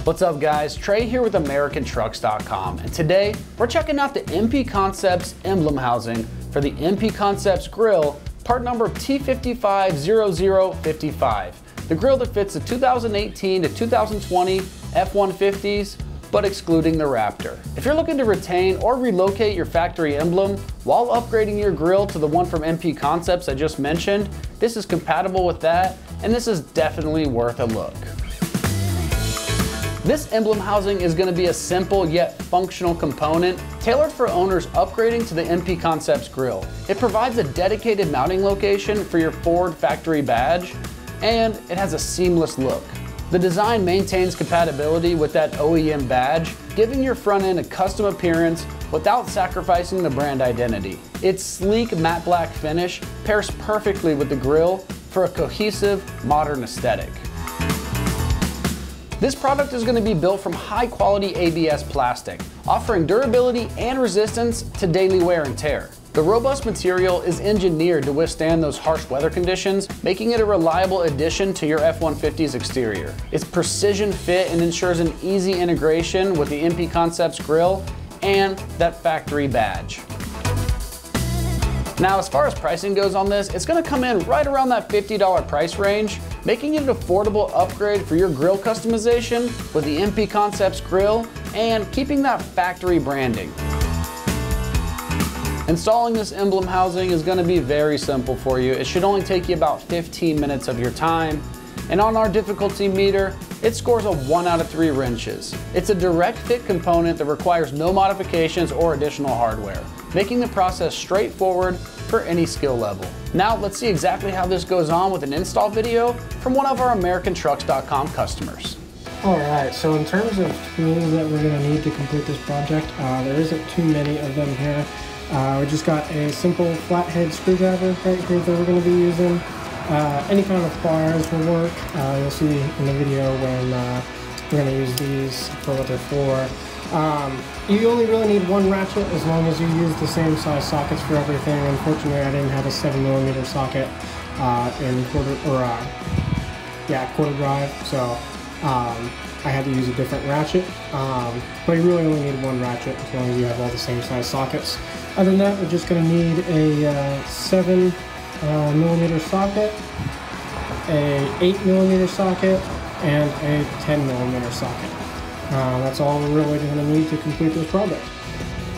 What's up guys, Trey here with AmericanTrucks.com, and today we're checking out the MP Concepts emblem housing for the MP Concepts grill, part number T550055. The grill that fits the 2018 to 2020 F-150s, but excluding the Raptor. If you're looking to retain or relocate your factory emblem while upgrading your grill to the one from MP Concepts I just mentioned, this is compatible with that, and this is definitely worth a look. This emblem housing is going to be a simple yet functional component tailored for owners upgrading to the MP Concepts grill. It provides a dedicated mounting location for your Ford factory badge, and it has a seamless look. The design maintains compatibility with that OEM badge, giving your front end a custom appearance without sacrificing the brand identity. Its sleek matte black finish pairs perfectly with the grill for a cohesive, modern aesthetic. This product is going to be built from high-quality ABS plastic, offering durability and resistance to daily wear and tear. The robust material is engineered to withstand those harsh weather conditions, making it a reliable addition to your F-150's exterior. Its precision fit and ensures an easy integration with the MP Concepts grill and that factory badge. Now, as far as pricing goes on this, it's going to come in right around that $50 price range, making it an affordable upgrade for your grill customization with the MP Concepts grill and keeping that factory branding. Installing this emblem housing is going to be very simple for you. It should only take you about 15 minutes of your time. And on our difficulty meter, it scores a 1 out of 3 wrenches. It's a direct fit component that requires no modifications or additional hardware, making the process straightforward for any skill level. Now let's see exactly how this goes on with an install video from one of our AmericanTrucks.com customers. Alright, so in terms of tools that we're going to need to complete this project, there isn't too many of them here. We just got a simple flathead screwdriver right here that we're going to be using. Any kind of pliers will work. You'll see in the video when we're going to use these for what they're for. You only really need one ratchet as long as you use the same size sockets for everything. Unfortunately, I didn't have a 7mm socket in quarter drive, so I had to use a different ratchet. But you really only need one ratchet as long as you have all the same size sockets. Other than that, we're just going to need a 7mm socket, a 8mm socket, and a 10mm socket. That's all we're really going to need to complete this project.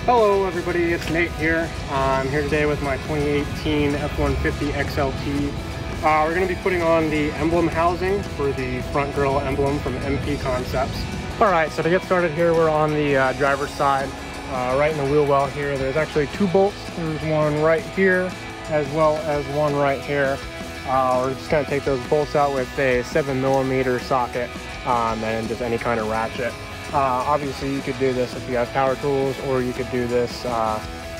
Hello everybody, it's Nate here. I'm here today with my 2018 F-150 XLT. We're going to be putting on the emblem housing for the front grille emblem from MP Concepts. Alright, so to get started here, we're on the driver's side, right in the wheel well here. There's actually 2 bolts. There's one right here, as well as one right here. We're just going to take those bolts out with a 7mm socket and just any kind of ratchet. Obviously you could do this if you have power tools, or you could do this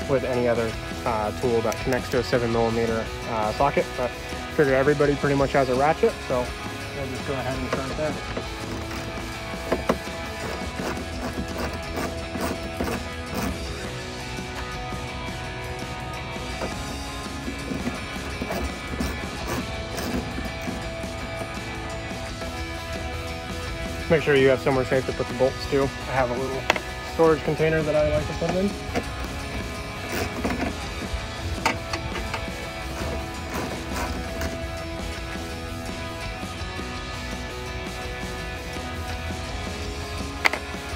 with any other tool that connects to a 7mm socket, but I figure everybody pretty much has a ratchet, so we'll just go ahead and start there. Make sure you have somewhere safe to put the bolts too. I have a little storage container that I like to put them in.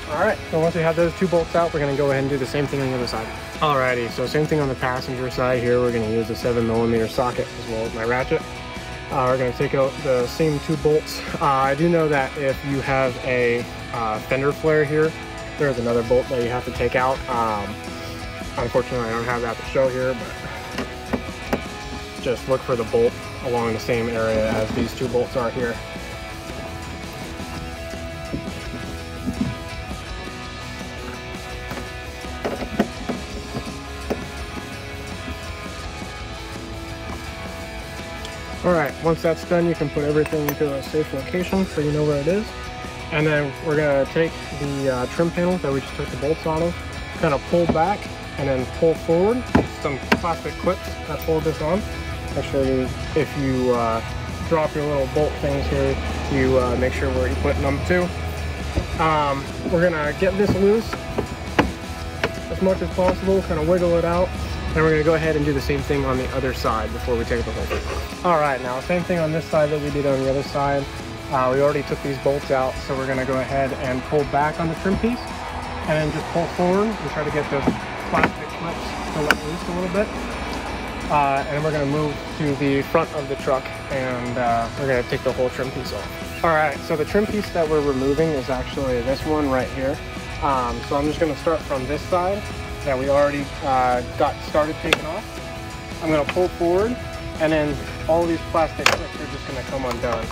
Alright, so once we have those 2 bolts out, we're going to go ahead and do the same thing on the other side. Alrighty, so same thing on the passenger side here. We're going to use a 7mm socket as well as my ratchet. We're going to take out the same 2 bolts. I do know that if you have a fender flare here, there's another bolt that you have to take out. Unfortunately, I don't have that to show here, but just look for the bolt along the same area as these 2 bolts are here. Alright, once that's done, you can put everything into a safe location so you know where it is. And then we're going to take the trim panel that we just took the bolts out of, kind of pull back and then pull forward. Some plastic clips that hold this on. Make sure you, if you drop your little bolt things here, you make sure where you're putting them to. We're gonna get this loose as much as possible, kind of wiggle it out, and we're gonna go ahead and do the same thing on the other side before we take the whole thing off. All right, now same thing on this side that we did on the other side. We already took these bolts out, so we're gonna go ahead and pull back on the trim piece, and then just pull forward and try to get those plastic clips to let loose a little bit. And then we're gonna move to the front of the truck, and we're gonna take the whole trim piece off. All right, so the trim piece that we're removing is actually this one right here. So I'm just gonna start from this side that we already got started taking off. I'm gonna pull forward, and then all these plastic clips are just gonna come undone.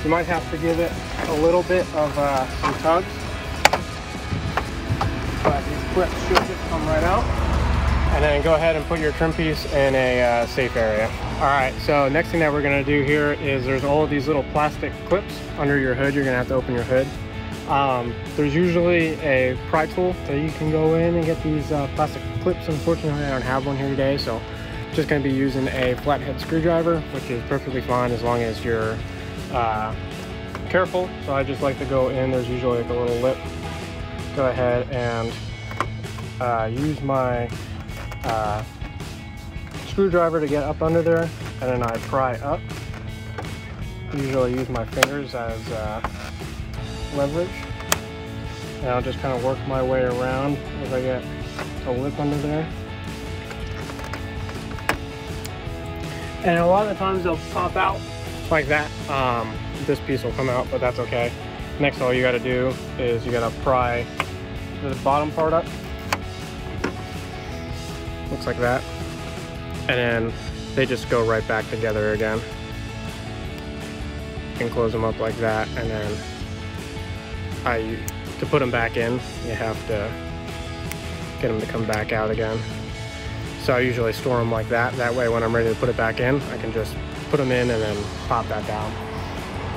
You might have to give it a little bit of some tugs, but these clips should just come right out. And then go ahead and put your trim piece in a safe area. All right, so next thing that we're gonna do here is there's all of these little plastic clips under your hood. You're gonna have to open your hood. There's usually a pry tool that you can go in and get these plastic clips. Unfortunately, I don't have one here today, so I'm just gonna be using a flathead screwdriver, which is perfectly fine as long as you're careful. So I just like to go in, there's usually like a little lip. Go ahead and use my screwdriver to get up under there, and then I pry up. Usually use my fingers as leverage, and I'll just kind of work my way around as I get a lip under there. And a lot of the times they'll pop out like that. This piece will come out, but that's okay. Next, all you got to do is you got to pry the bottom part up. Looks like that. And then they just go right back together again. You can close them up like that, and then to put them back in, you have to get them to come back out again. So I usually store them like that. That way when I'm ready to put it back in, I can just put them in and then pop that down.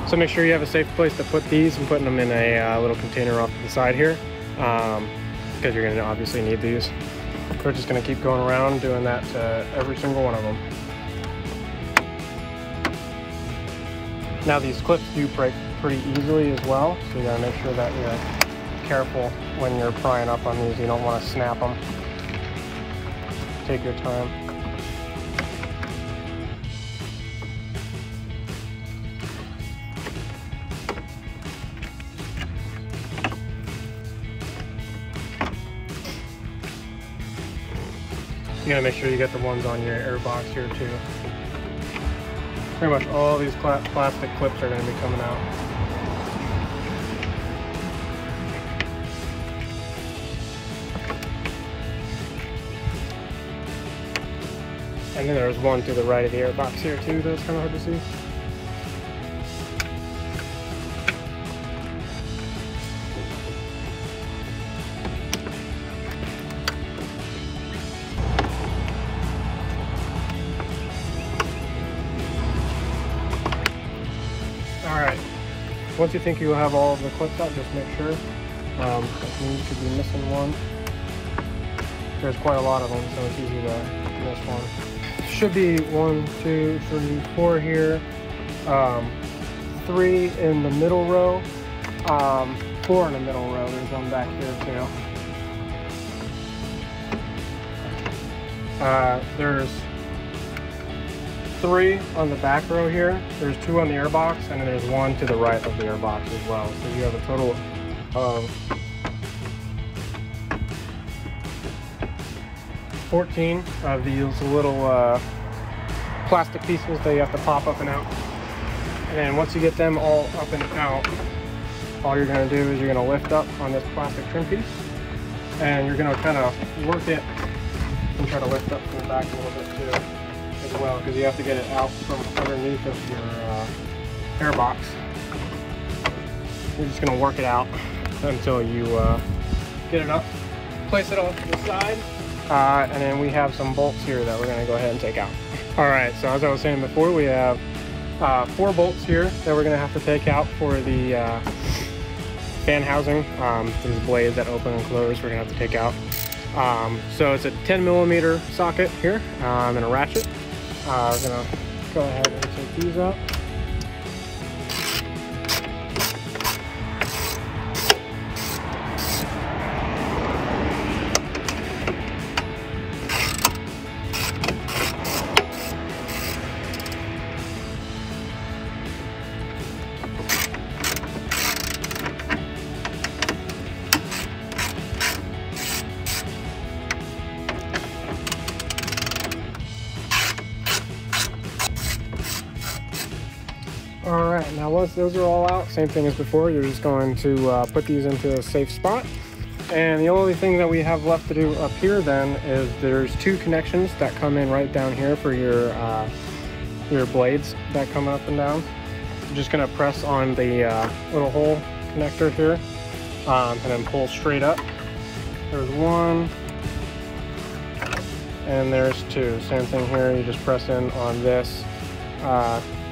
So make sure you have a safe place to put these. I'm putting them in a little container off to the side here, because you're gonna obviously need these. We're just gonna keep going around doing that to every single one of them. Now these clips do break pretty easily as well, so you gotta make sure that you're careful when you're prying up on these. You don't wanna snap them. Take your time. You gotta make sure you get the ones on your air box here too. Pretty much all these plastic clips are gonna be coming out. And then there's one to the right of the air box here too, that's kind of hard to see. Alright, once you think you have all of the clips out, just make sure. I think you could be missing one. There's quite a lot of them, so it's easy to miss one. Should be 1, 2, 3, 4 here. 3 in the middle row. 4 in the middle row. There's one back here too. There's 3 on the back row here. There's 2 on the airbox, and then there's 1 to the right of the airbox as well. So you have a total of 14 of these little plastic pieces that you have to pop up and out. And then once you get them all up and out, all you're going to do is you're going to lift up on this plastic trim piece, and you're going to kind of work it and try to lift up from the back a little bit too as well, because you have to get it out from underneath of your airbox. You're just going to work it out until you get it up, place it off to the side. And then we have some bolts here that we're going to go ahead and take out. Alright, so as I was saying before, we have 4 bolts here that we're going to have to take out for the fan housing. These blades that open and close we're going to have to take out. So it's a 10mm socket here and a ratchet. We're going to go ahead and take these out. All right, now once those are all out, same thing as before, you're just going to put these into a safe spot. And the only thing that we have left to do up here then is there's two connections that come in right down here for your blades that come up and down. I'm just gonna press on the little hole connector here and then pull straight up. There's one, and there's two. Same thing here, you just press in on this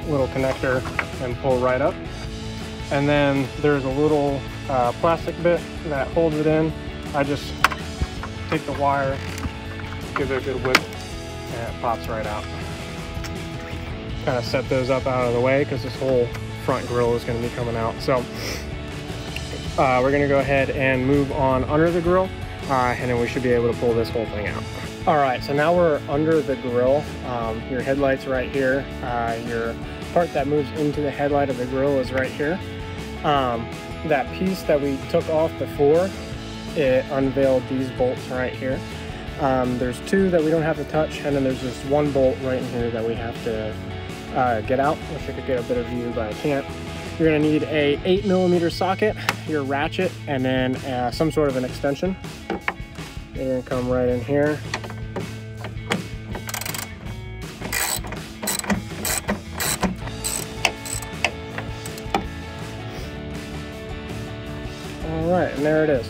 little connector and pull right up. And then there's a little plastic bit that holds it in. I just take the wire, give it a good whip, and it pops right out. Kind of set those up out of the way because this whole front grill is going to be coming out. So we're going to go ahead and move on under the grill, and then we should be able to pull this whole thing out. All right, so now we're under the grill. Your headlight's right here. Your part that moves into the headlight of the grill is right here. That piece that we took off before, it unveiled these bolts right here. There's two that we don't have to touch, and then there's this one bolt right in here that we have to get out. Wish I could get a better view, but I can't. You're gonna need a 8mm socket, your ratchet, and then some sort of an extension. You're gonna come right in here. All right, and there it is.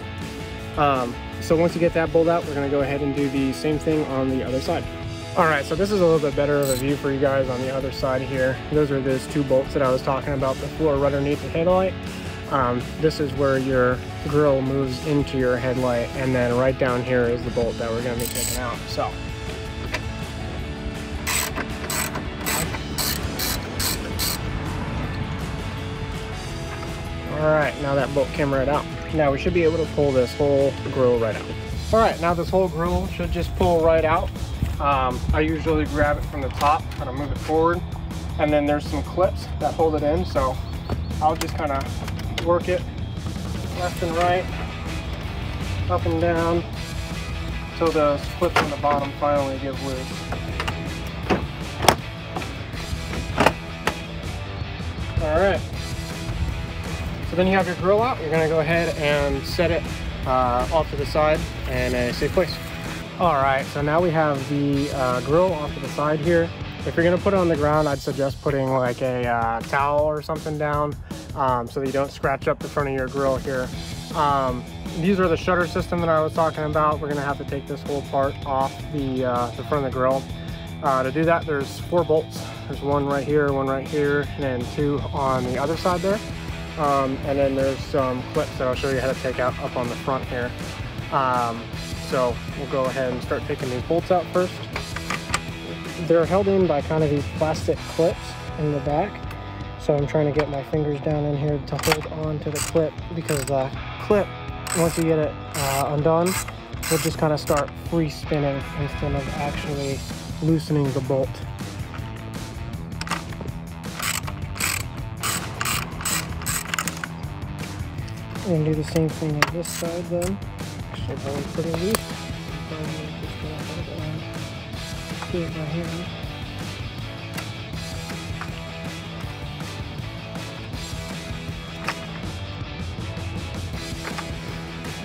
So once you get that bolt out, we're gonna go ahead and do the same thing on the other side. All right, so this is a little bit better of a view for you guys on the other side here. Those are those two bolts that I was talking about before right underneath the headlight. This is where your grill moves into your headlight, and then right down here is the bolt that we're gonna be taking out. So. All right, now that bolt came right out. Now we should be able to pull this whole grill right out. All right, now this whole grill should just pull right out. I usually grab it from the top, kind of move it forward, and then there's some clips that hold it in, so I'll just kind of work it left and right, up and down, until those clips on the bottom finally give loose. All right, so then you have your grill out. You're gonna go ahead and set it off to the side in a safe place. All right, so now we have the grill off to the side here. If you're gonna put it on the ground, I'd suggest putting like a towel or something down so that you don't scratch up the front of your grill here. These are the shutter system that I was talking about. We're gonna have to take this whole part off the front of the grill. To do that, there's 4 bolts. There's one right here, and then 2 on the other side there. And then there's some clips that I'll show you how to take out up on the front here. So we'll go ahead and start taking these bolts out first. They're held in by kind of these plastic clips in the back. So I'm trying to get my fingers down in here to hold on to the clip, because the clip, once you get it undone, will just kind of start free spinning instead of actually loosening the bolt. We're going to do the same thing on this side then. Actually, probably pretty loose. I'm just going to hold it on. Do it by hand.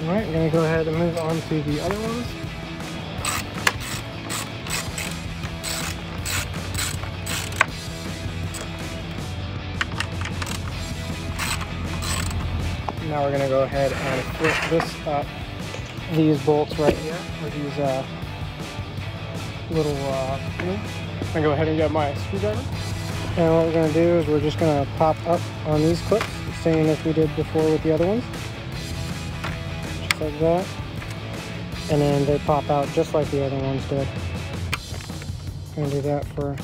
Alright, I'm going to go ahead and move on to the other ones. Now we're going to go ahead and flip this up, these bolts right here, or these little, I'm going to go ahead and get my screwdriver. And what we're going to do is we're just going to pop up on these clips, same as we did before with the other ones. Just like that. And then they pop out just like the other ones did. I'm going to do that for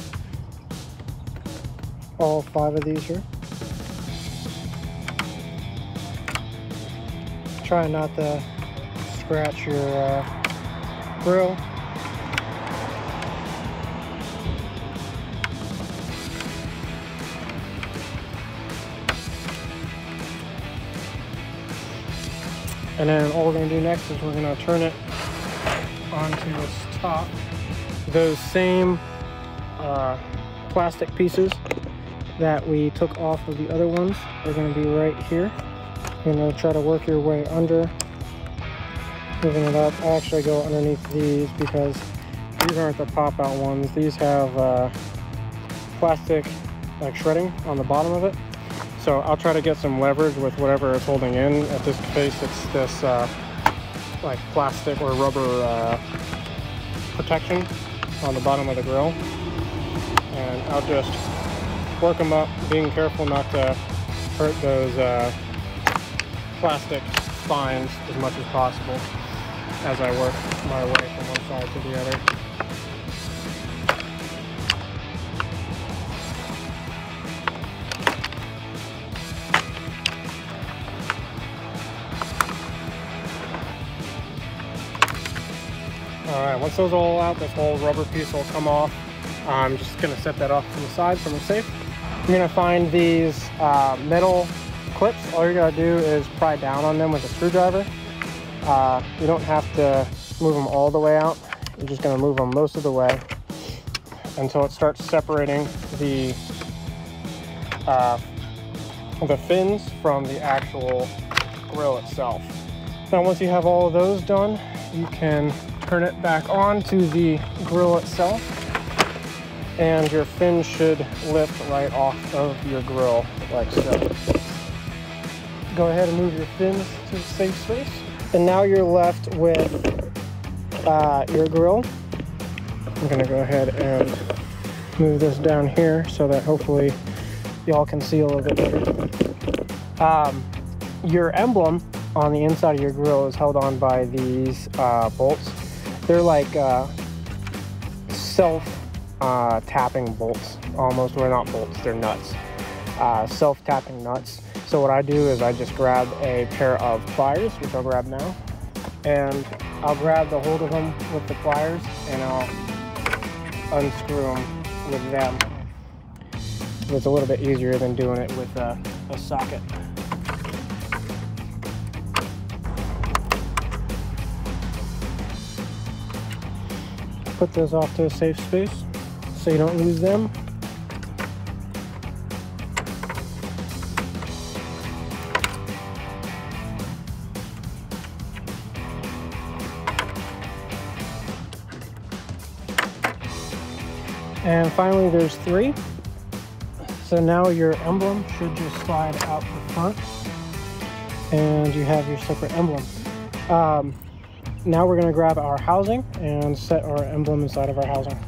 all 5 of these here. Try not to scratch your grill. And then all we're going to do next is we're going to turn it onto its top. Those same plastic pieces that we took off of the other ones are going to be right here. You're going to try to work your way under, moving it up. I actually go underneath these because these aren't the pop-out ones. These have plastic like shredding on the bottom of it. So I'll try to get some leverage with whatever it's holding in. At this case, it's this like plastic or rubber protection on the bottom of the grill. And I'll just work them up, being careful not to hurt those plastic spines as much as possible as I work my way from one side to the other. Alright, once those are all out, this whole rubber piece will come off. I'm just going to set that off to the side so I'm safe. You're going to find these metal clips. All you're going to do is pry down on them with a screwdriver. You don't have to move them all the way out. You're just going to move them most of the way until it starts separating the fins from the actual grill itself. Now once you have all of those done, you can turn it back on to the grill itself, and your fin should lift right off of your grill like so. Go ahead and move your fins to a safe space. And now you're left with your grill. I'm gonna go ahead and move this down here so that hopefully y'all can see a little bit better. Your emblem on the inside of your grill is held on by these bolts. They're like self-tapping bolts, almost. Well, not bolts, they're nuts. Self-tapping nuts. So what I do is I just grab a pair of pliers, which I'll grab now, and I'll grab the hold of them with the pliers and I'll unscrew them with them. It's a little bit easier than doing it with a socket. Put those off to a safe space so you don't lose them. And finally, there's 3. So now your emblem should just slide out the front and you have your separate emblem. Now we're gonna grab our housing and set our emblem inside of our housing.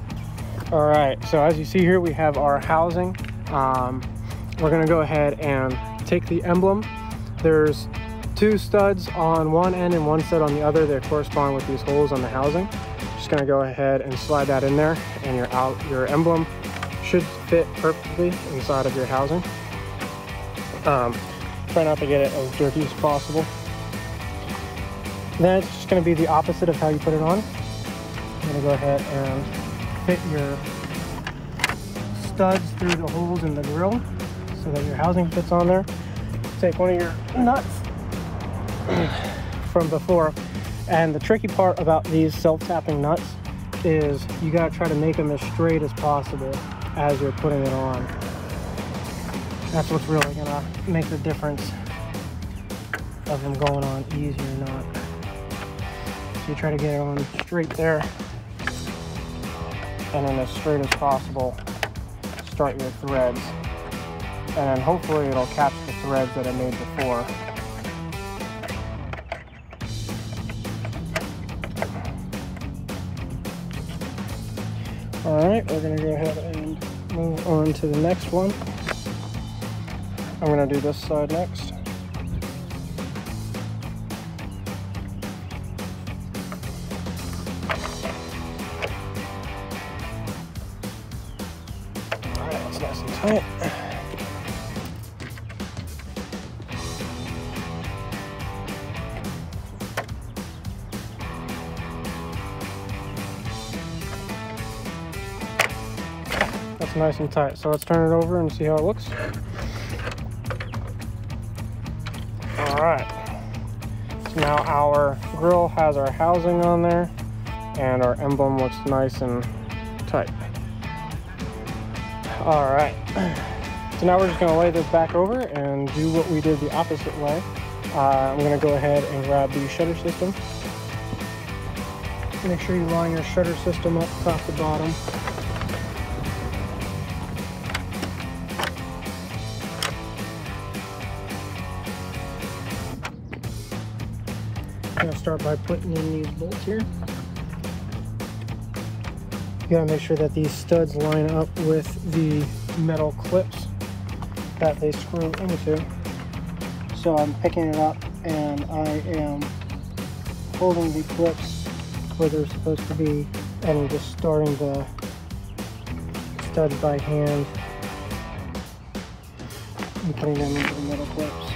All right, so as you see here, we have our housing. We're gonna go ahead and take the emblem. There's 2 studs on one end and 1 stud on the other that correspond with these holes on the housing. Just gonna go ahead and slide that in there, and your emblem should fit perfectly inside of your housing. Try not to get it as dirty as possible. Then it's just going to be the opposite of how you put it on. I'm going to go ahead and fit your studs through the holes in the grill so that your housing fits on there. Take one of your nuts from before. And the tricky part about these self-tapping nuts is you got to try to make them as straight as possible as you're putting it on. That's what's really going to make the difference of them going on easy or not. So you try to get it on straight there, and then as straight as possible, start your threads. And then hopefully it'll catch the threads that I made before. All right, we're gonna go ahead and move on to the next one. I'm gonna do this side next. All right, that's nice and tight. That's nice and tight. So let's turn it over and see how it looks. All right. So now our grill has our housing on there and our emblem looks nice and tight. All right. So now we're just going to lay this back over and do what we did the opposite way. I'm going to go ahead and grab the shutter system. Make sure you line your shutter system up top to bottom. I'm going to start by putting in these bolts here. You got to make sure that these studs line up with the metal clips that they screw into. So I'm picking it up and I am holding the clips where they're supposed to be and just starting the studs by hand and putting them into the metal clips.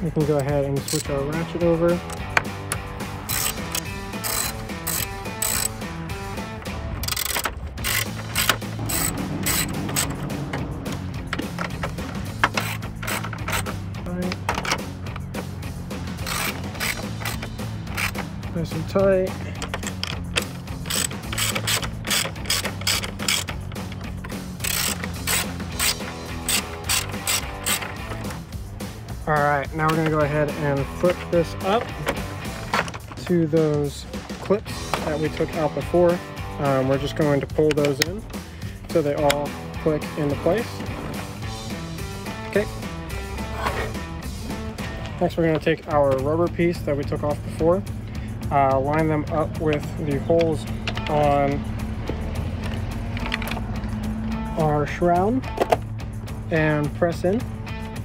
We can go ahead and switch our ratchet over. Nice and tight. All right, now we're going to go ahead and flip this up to those clips that we took out before. We're just going to pull those in so they all click into place. Okay. Next, we're going to take our rubber piece that we took off before, line them up with the holes on our shroud, and press in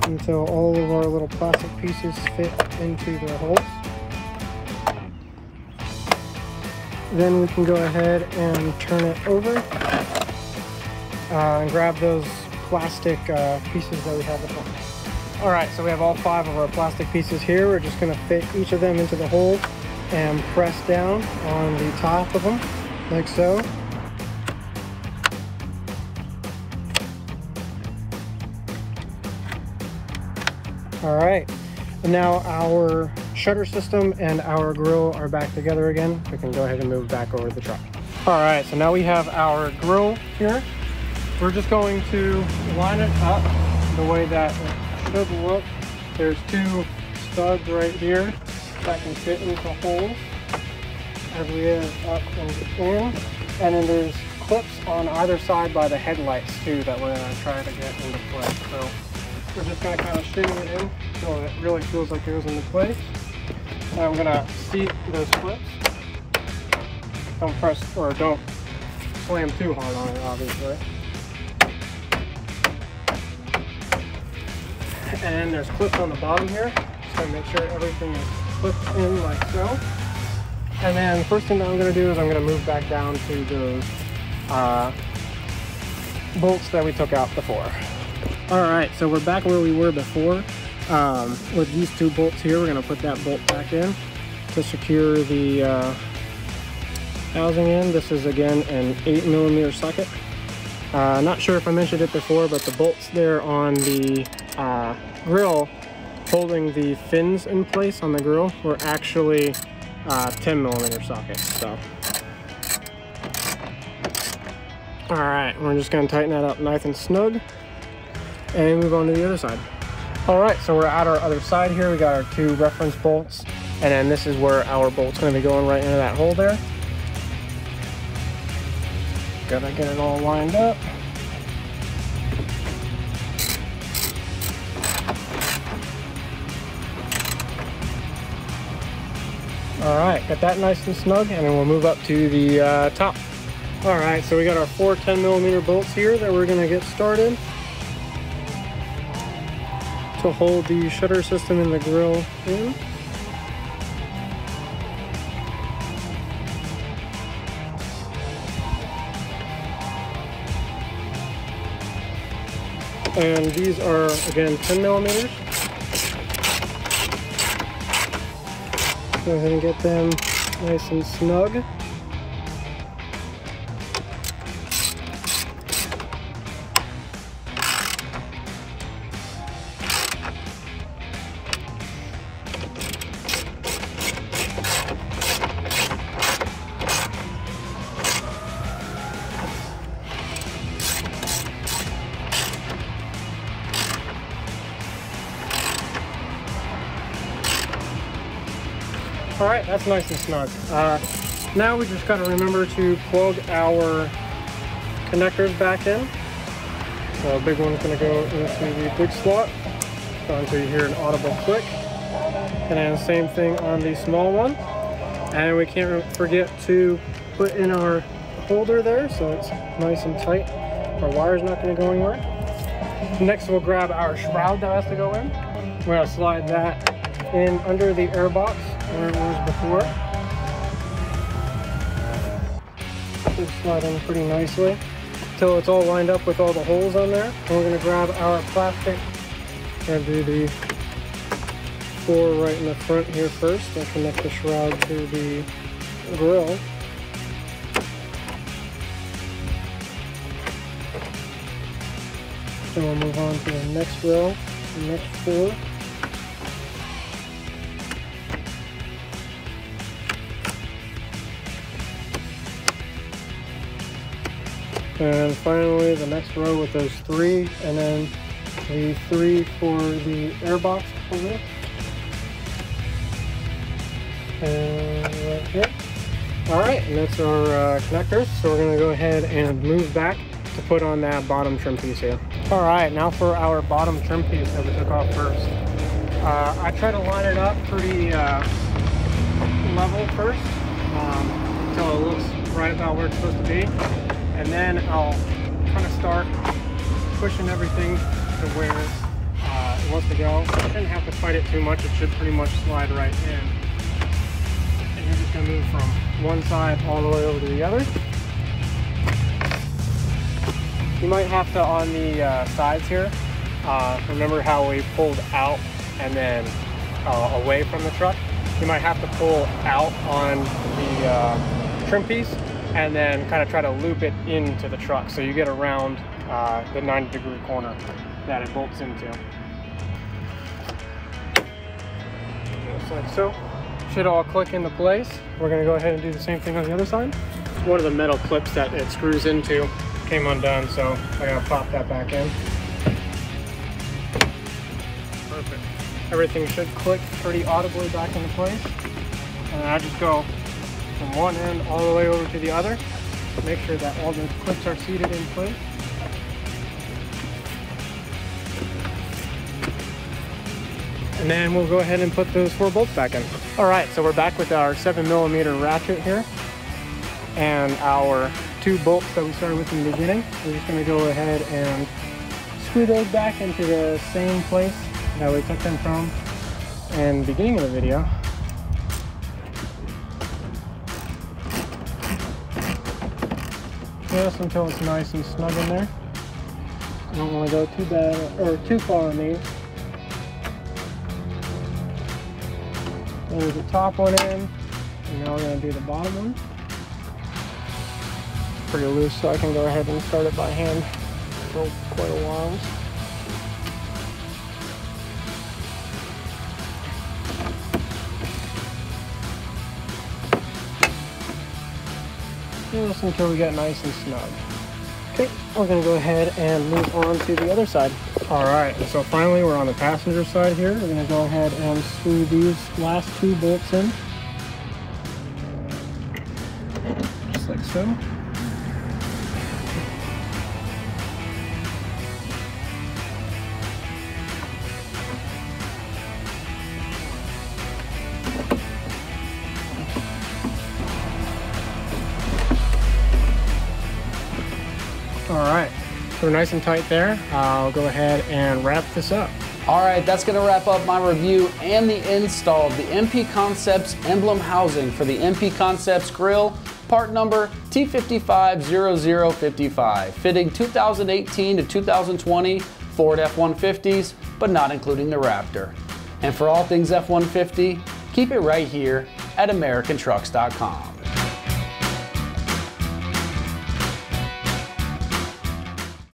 until all of our little plastic pieces fit into the holes. Then we can go ahead and turn it over and grab those plastic pieces that we have before. All right, so we have all 5 of our plastic pieces here. We're just going to fit each of them into the hole and press down on the top of them, like so. All right, and now our shutter system and our grill are back together again. We can go ahead and move back over the truck. All right, so now we have our grill here. We're just going to line it up the way that it should look. There's 2 studs right here that can fit into holes as we add up and in. And then there's clips on either side by the headlights too that we're going to try to get into place. So we're just going to kind of shimmy it in so it really feels like it goes into place. And I'm going to seat those clips. Don't press or don't slam too hard on it, obviously. And there's clips on the bottom here, so make sure everything is clipped in like so. And then the first thing that I'm going to do is I'm going to move back down to those bolts that we took out before. Alright, so we're back where we were before. With these 2 bolts here, we're going to put that bolt back in to secure the housing in. This is again an 8mm socket. Not sure if I mentioned it before, but the bolts there on the grill holding the fins in place on the grill were actually 10mm sockets. So, all right, we're just going to tighten that up nice and snug and move on to the other side. All right, so we're at our other side here. We got our 2 reference bolts, and then this is where our bolt's going to be going right into that hole there. Gotta get it all lined up. All right, got that nice and snug, and then we'll move up to the top. All right, so we got our 4 10mm bolts here that we're gonna get started to hold the shutter system in the grill in. And these are, again, 10mm. Go ahead and get them nice and snug. All right, that's nice and snug. Now we just got to remember to plug our connectors back in. So the big one's going to go into the big slot until you hear an audible click. And then same thing on the small one. And we can't forget to put in our holder there so it's nice and tight. Our wire's not going to go anywhere. Next we'll grab our shroud that has to go in. We're going to slide that in under the air box where it was before. Should slide in pretty nicely until it's all lined up with all the holes on there. And we're going to grab our plastic and do the 4 right in the front here first and connect the shroud to the grill. Then we'll move on to the next row, the next 4. And finally the next row with those 3, and then the 3 for the air box holder. And right here. Alright, and that's our connectors. So we're going to go ahead and move back to put on that bottom trim piece here. Alright, now for our bottom trim piece that we took off first. I try to line it up pretty level first until it looks right about where it's supposed to be. And then I'll kind of start pushing everything to where it wants to go. I shouldn't have to fight it too much. It should pretty much slide right in. And you're just going to move from one side all the way over to the other. You might have to, on the sides here, remember how we pulled out and then away from the truck? You might have to pull out on the trim piece and then kind of try to loop it into the truck so you get around the 90-degree corner that it bolts into. Just like so. Should all click into place. We're going to go ahead and do the same thing on the other side. One of the metal clips that it screws into came undone, so I gotta pop that back in. Perfect. Everything should click pretty audibly back into place. And I just go from one end all the way over to the other. Make sure that all the clips are seated in place. And then we'll go ahead and put those 4 bolts back in. All right, so we're back with our 7mm ratchet here and our 2 bolts that we started with in the beginning. We're just going to go ahead and screw those back into the same place that we took them from in the beginning of the video. Just until it's nice and snug in there. I don't want to go too bad or too far on these. There's the top one in, and now we're going to do the bottom one. Pretty loose, so I can go ahead and start it by hand for quite a while. Just until we get nice and snug. Okay, we're going to go ahead and move on to the other side. Alright, so finally we're on the passenger side here. We're going to go ahead and screw these last 2 bolts in. Just like so. Alright, so we're nice and tight there. I'll go ahead and wrap this up. All right, that's gonna wrap up my review and the install of the MP Concepts emblem housing for the MP Concepts grill, part number T550055, fitting 2018 to 2020 Ford F-150s, but not including the Raptor. And for all things F-150, keep it right here at AmericanTrucks.com.